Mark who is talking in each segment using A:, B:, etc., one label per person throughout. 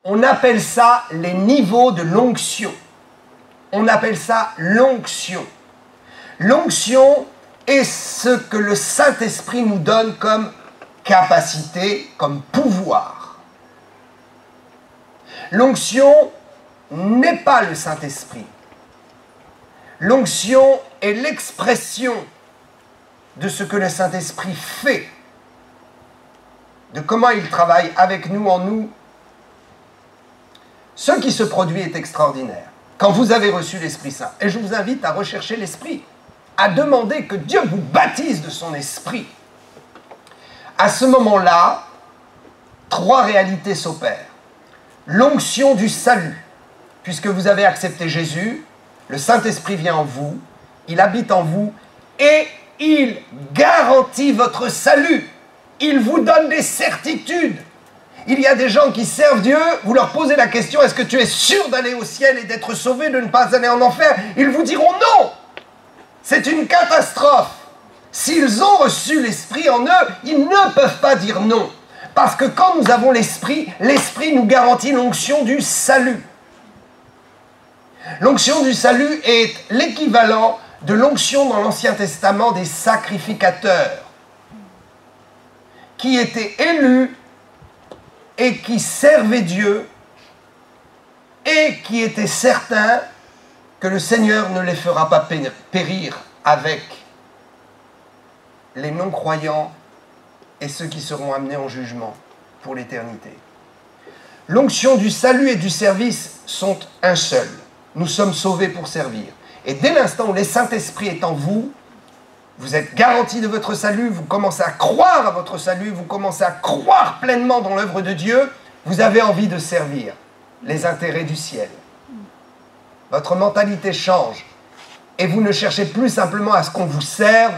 A: On appelle ça les niveaux de l'onction. On appelle ça l'onction. L'onction est ce que le Saint-Esprit nous donne comme capacité, comme pouvoir. L'onction n'est pas le Saint-Esprit. L'onction est l'expression de ce que le Saint-Esprit fait, de comment il travaille avec nous, en nous. Ce qui se produit est extraordinaire. Quand vous avez reçu l'Esprit Saint, et je vous invite à rechercher l'Esprit, à demander que Dieu vous baptise de son Esprit. À ce moment-là, trois réalités s'opèrent. L'onction du salut, puisque vous avez accepté Jésus, le Saint-Esprit vient en vous, il habite en vous, et il garantit votre salut. Il vous donne des certitudes. Il y a des gens qui servent Dieu, vous leur posez la question, est-ce que tu es sûr d'aller au ciel et d'être sauvé, de ne pas aller en enfer? Ils vous diront non. C'est une catastrophe. S'ils ont reçu l'Esprit en eux, ils ne peuvent pas dire non. Parce que quand nous avons l'Esprit nous garantit l'onction du salut. L'onction du salut est l'équivalent de l'onction dans l'Ancien Testament des sacrificateurs, qui étaient élus et qui servaient Dieu et qui étaient certains que le Seigneur ne les fera pas périr avec les non-croyants et ceux qui seront amenés en jugement pour l'éternité. L'onction du salut et du service sont un seul. Nous sommes sauvés pour servir. Et dès l'instant où le Saint-Esprit est en vous, vous êtes garanti de votre salut, vous commencez à croire à votre salut, vous commencez à croire pleinement dans l'œuvre de Dieu, vous avez envie de servir les intérêts du ciel. Votre mentalité change et vous ne cherchez plus simplement à ce qu'on vous serve,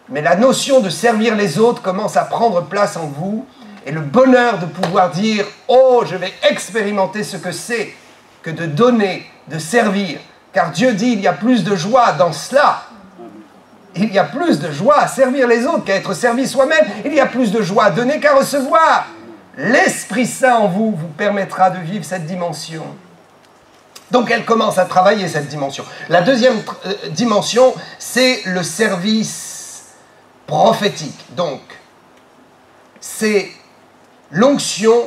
A: mais la notion de servir les autres commence à prendre place en vous et le bonheur de pouvoir dire « Oh, je vais expérimenter ce que c'est que de donner, de servir. » Car Dieu dit, il y a plus de joie dans cela. Il y a plus de joie à servir les autres qu'à être servi soi-même. Il y a plus de joie à donner qu'à recevoir. L'Esprit Saint en vous vous permettra de vivre cette dimension. Donc elle commence à travailler cette dimension. La deuxième dimension, c'est le service prophétique. Donc, c'est l'onction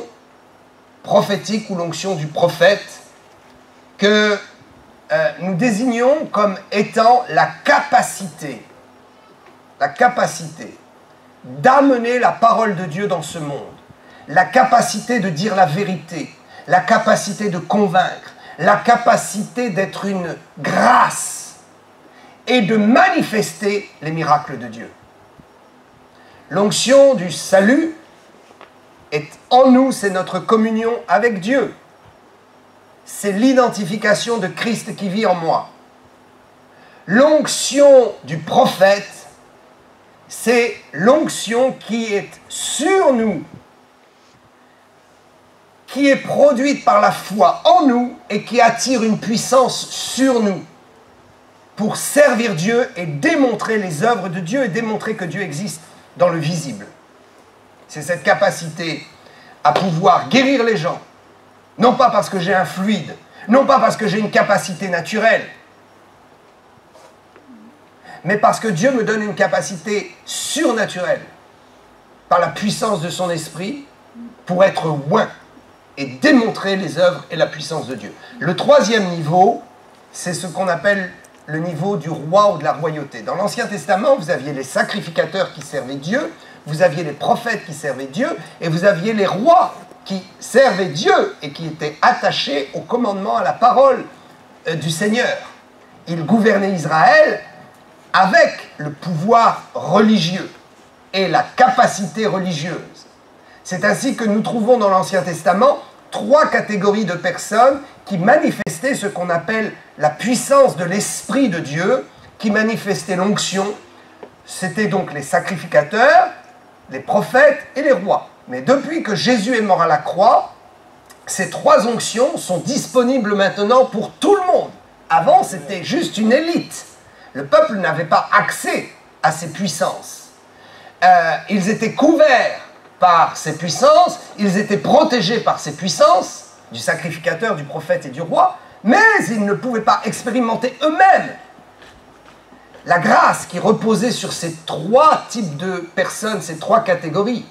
A: prophétique ou l'onction du prophète que nous désignons comme étant la capacité d'amener la parole de Dieu dans ce monde, la capacité de dire la vérité, la capacité de convaincre, la capacité d'être une grâce et de manifester les miracles de Dieu. L'onction du salut est en nous, c'est notre communion avec Dieu. C'est l'identification de Christ qui vit en moi. L'onction du prophète, c'est l'onction qui est sur nous, qui est produite par la foi en nous et qui attire une puissance sur nous pour servir Dieu et démontrer les œuvres de Dieu et démontrer que Dieu existe dans le visible. C'est cette capacité à pouvoir guérir les gens, non pas parce que j'ai un fluide, non pas parce que j'ai une capacité naturelle, mais parce que Dieu me donne une capacité surnaturelle par la puissance de son esprit pour être oint et démontrer les œuvres et la puissance de Dieu. Le troisième niveau, c'est ce qu'on appelle le niveau du roi ou de la royauté. Dans l'Ancien Testament, vous aviez les sacrificateurs qui servaient Dieu, vous aviez les prophètes qui servaient Dieu, et vous aviez les rois qui servaient Dieu et qui étaient attachés au commandement, à la parole du Seigneur. Ils gouvernaient Israël avec le pouvoir religieux et la capacité religieuse. C'est ainsi que nous trouvons dans l'Ancien Testament trois catégories de personnes qui manifestaient ce qu'on appelle la puissance de l'Esprit de Dieu, qui manifestait l'onction. C'était donc les sacrificateurs, les prophètes et les rois. Mais depuis que Jésus est mort à la croix, ces trois onctions sont disponibles maintenant pour tout le monde. Avant, c'était juste une élite. Le peuple n'avait pas accès à ces puissances. Ils étaient couverts par ces puissances, ils étaient protégés par ces puissances, du sacrificateur, du prophète et du roi, mais ils ne pouvaient pas expérimenter eux-mêmes la grâce qui reposait sur ces trois types de personnes, ces trois catégories.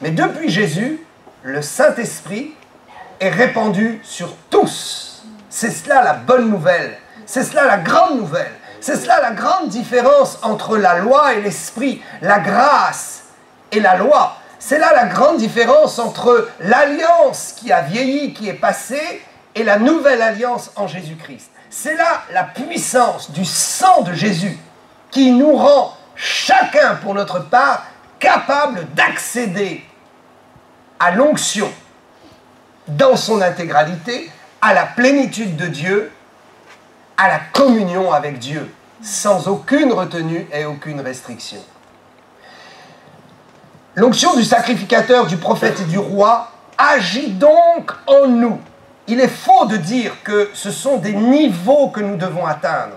A: Mais depuis Jésus, le Saint-Esprit est répandu sur tous. C'est cela la bonne nouvelle. C'est cela la grande nouvelle. C'est cela la grande différence entre la loi et l'esprit, la grâce et la loi. C'est là la grande différence entre l'alliance qui a vieilli, qui est passée, et la nouvelle alliance en Jésus-Christ. C'est là la puissance du sang de Jésus qui nous rend chacun pour notre part capable d'accéder à l'onction dans son intégralité, à la plénitude de Dieu, à la communion avec Dieu, sans aucune retenue et aucune restriction. L'onction du sacrificateur, du prophète et du roi agit donc en nous. Il est faux de dire que ce sont des niveaux que nous devons atteindre.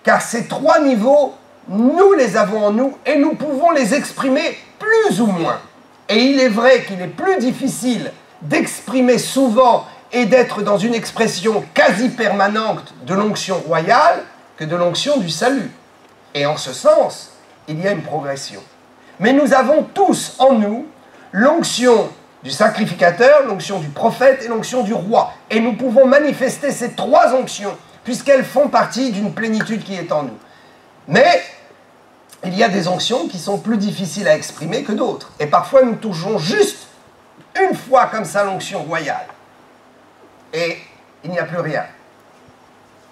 A: Car ces trois niveaux, nous les avons en nous et nous pouvons les exprimer plus ou moins. Et il est vrai qu'il est plus difficile d'exprimer souvent et d'être dans une expression quasi permanente de l'onction royale que de l'onction du salut. Et en ce sens, il y a une progression. Mais nous avons tous en nous l'onction du sacrificateur, l'onction du prophète et l'onction du roi. Et nous pouvons manifester ces trois onctions, puisqu'elles font partie d'une plénitude qui est en nous. Mais il y a des onctions qui sont plus difficiles à exprimer que d'autres. Et parfois, nous touchons juste une fois comme ça l'onction royale. Et il n'y a plus rien.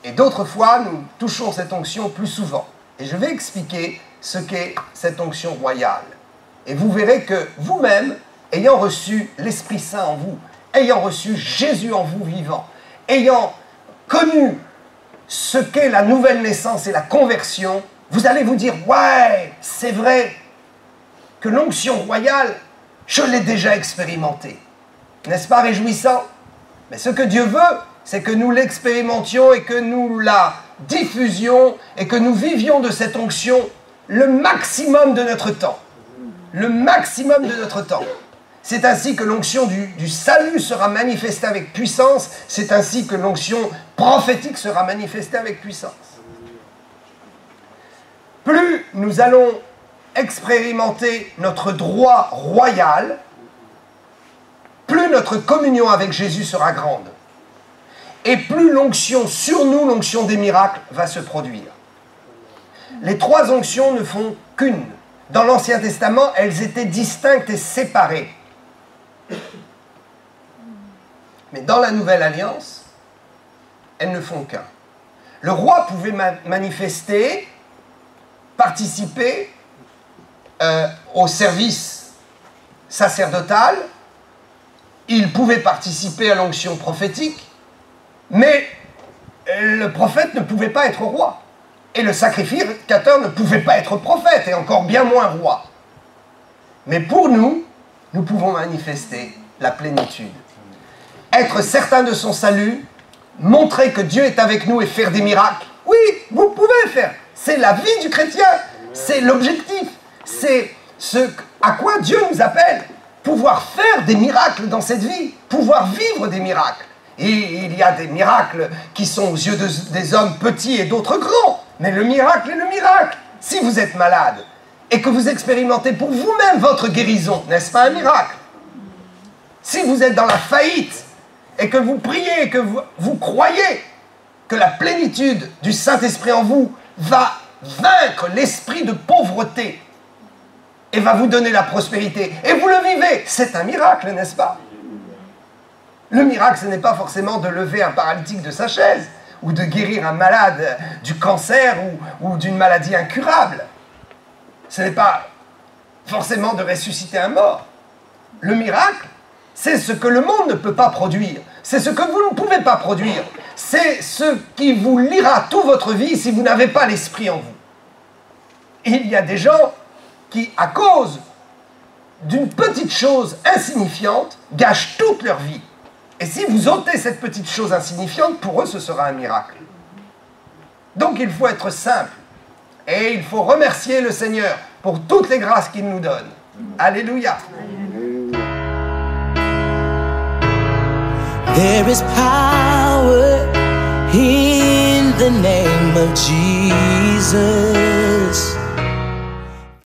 A: Et d'autres fois, nous touchons cette onction plus souvent. Et je vais expliquer ce qu'est cette onction royale. Et vous verrez que vous-même, ayant reçu l'Esprit Saint en vous, ayant reçu Jésus en vous vivant, ayant connu ce qu'est la nouvelle naissance et la conversion, vous allez vous dire, ouais, c'est vrai que l'onction royale, je l'ai déjà expérimentée. N'est-ce pas réjouissant? Mais ce que Dieu veut, c'est que nous l'expérimentions et que nous la diffusions et que nous vivions de cette onction le maximum de notre temps. Le maximum de notre temps. C'est ainsi que l'onction du salut sera manifestée avec puissance. C'est ainsi que l'onction prophétique sera manifestée avec puissance. Plus nous allons expérimenter notre droit royal, plus notre communion avec Jésus sera grande. Et plus l'onction sur nous, l'onction des miracles, va se produire. Les trois onctions ne font qu'une. Dans l'Ancien Testament, elles étaient distinctes et séparées. Mais dans la Nouvelle Alliance, elles ne font qu'un. Le roi pouvait manifester, participer au service sacerdotal, il pouvait participer à l'onction prophétique, mais le prophète ne pouvait pas être roi. Et le sacrificateur ne pouvait pas être prophète, et encore bien moins roi. Mais pour nous, nous pouvons manifester la plénitude. Être certain de son salut, montrer que Dieu est avec nous et faire des miracles. Oui, vous pouvez le faire. C'est la vie du chrétien. C'est l'objectif. C'est ce à quoi Dieu nous appelle. Pouvoir faire des miracles dans cette vie. Pouvoir vivre des miracles. Et il y a des miracles qui sont aux yeux des hommes petits et d'autres grands. Mais le miracle est le miracle. Si vous êtes malade et que vous expérimentez pour vous-même votre guérison, n'est-ce pas un miracle? Si vous êtes dans la faillite et que vous priez et que vous croyez que la plénitude du Saint-Esprit en vous va vaincre l'esprit de pauvreté et va vous donner la prospérité, et vous le vivez, c'est un miracle, n'est-ce pas? Le miracle, ce n'est pas forcément de lever un paralytique de sa chaise, ou de guérir un malade du cancer ou d'une maladie incurable. Ce n'est pas forcément de ressusciter un mort. Le miracle, c'est ce que le monde ne peut pas produire. C'est ce que vous ne pouvez pas produire. C'est ce qui vous liera toute votre vie si vous n'avez pas l'esprit en vous. Et il y a des gens qui, à cause d'une petite chose insignifiante, gâchent toute leur vie. Et si vous ôtez cette petite chose insignifiante, pour eux, ce sera un miracle. Donc il faut être simple. Et il faut remercier le Seigneur pour toutes les grâces qu'il nous donne. Alléluia. Alléluia.
B: There is power in the name of Jesus.